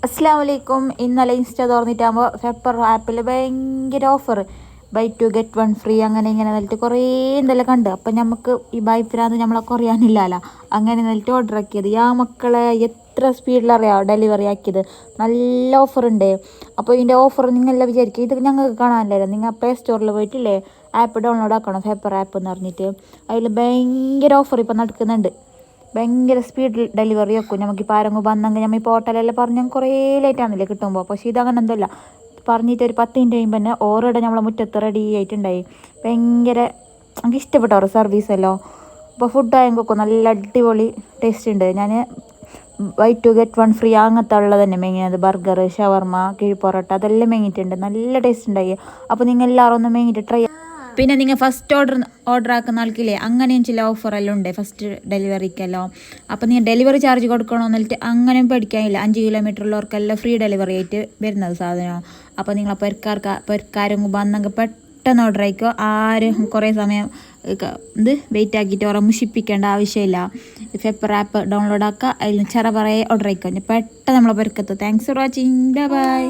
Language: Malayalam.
അസ്സലാമു അലൈക്കും. ഇന്നലെ ഇൻസ്റ്റ തുറന്നിട്ടാകുമ്പോൾ പെപ്പർ ആപ്പിൽ ഭയങ്കര offer, buy two get one free അങ്ങനെ ഇങ്ങനെ എന്നിട്ട് കുറേ എന്തെല്ലാം കണ്ട്. അപ്പം നമുക്ക് ഈ ബൈപ്പിനാന്ന് നമ്മളെ കുറയാനില്ലല്ലോ, അങ്ങനെ എന്നിട്ട് ഓർഡർ ആക്കിയത്. മക്കളെ എത്ര സ്പീഡിലറിയാമോ ഡെലിവറി ആക്കിയത്. നല്ല ഓഫർ ഉണ്ട്. അപ്പോൾ ഇതിൻ്റെ ഓഫർ നിങ്ങളെല്ലാം വിചാരിക്കും ഇത് ഞങ്ങൾക്ക് കാണാനില്ലല്ലോ. നിങ്ങൾ പ്ലേ സ്റ്റോറിൽ പോയിട്ടില്ലേ ആപ്പ് ഡൗൺലോഡ് ആക്കണം, പെപ്പർ ആപ്പ് എന്ന് പറഞ്ഞിട്ട്. അതിൽ ഭയങ്കര ഓഫർ ഇപ്പം നടക്കുന്നുണ്ട്. ഭയങ്കര സ്പീഡിൽ ഡെലിവറി വെക്കും. നമുക്കിപ്പോൾ ആരെങ്കിലും വന്നെങ്കിൽ നമ്മൾ ഇപ്പോൾ ഹോട്ടലെല്ലാം പറഞ്ഞാൽ കുറേ ലേറ്റാണെന്നില്ലേ കിട്ടുമ്പോൾ. പക്ഷേ ഇതങ്ങനെ എന്തല്ല, പറഞ്ഞിട്ട് ഒരു 10 മിനിറ്റ് കഴിയുമ്പോൾ തന്നെ ഓരോടെ നമ്മളെ മുറ്റത്ത് റെഡി ആയിട്ടുണ്ടായി. ഭയങ്കര എനിക്ക് ഇഷ്ടപ്പെട്ട അവരുടെ സർവീസല്ലോ. അപ്പോൾ ഫുഡ് ആയെങ്കിൽ നല്ല അടിപൊളി ടേസ്റ്റ് ഉണ്ട്. ഞാൻ buy two get one free അങ്ങനത്തെ ഉള്ളത് തന്നെ മേങ്ങിയത്. ബർഗർ, ഷവർമ, കിഴിപ്പൊറോട്ട അതെല്ലാം മേങ്ങിയിട്ടുണ്ട്. നല്ല ടേസ്റ്റ് ഉണ്ടായി. അപ്പോൾ നിങ്ങൾ എല്ലാവരും ഒന്ന് മേങ്ങിയിട്ട് ട്രൈ. പിന്നെ നിങ്ങൾ ഫസ്റ്റ് ഓർഡർ ആക്കുന്ന ആൾക്കില്ലേ അങ്ങനെയും ചില ഓഫറെല്ലാം ഉണ്ട് ഫസ്റ്റ് ഡെലിവറിക്കല്ലോ. അപ്പോൾ നിങ്ങൾ ഡെലിവറി ചാർജ് കൊടുക്കണമെന്നിട്ട് അങ്ങനെയും പേടിക്കാനില്ല. 5 കിലോമീറ്ററുള്ളവർക്കെല്ലാം ഫ്രീ ഡെലിവറി ആയിട്ട് വരുന്നത് സാധനം. അപ്പോൾ നിങ്ങൾ പെരക്കാരും വന്നെങ്കിൽ പെട്ടെന്ന് ഓർഡർ ആയിക്കോ. ആരും കുറേ സമയം വെയിറ്റ് ആക്കിയിട്ട് ഓരോ മുഷിപ്പിക്കേണ്ട ആവശ്യമില്ല. പെപ്പർ ആപ്പ് ഡൗൺലോഡ് ആക്കുക, അതിൽ ചെറ പറയെ ഓർഡർ ആയിക്കോ. പെട്ടെന്ന് നമ്മളെ പെരക്കത്ത്. Thanks for watching. Bye by.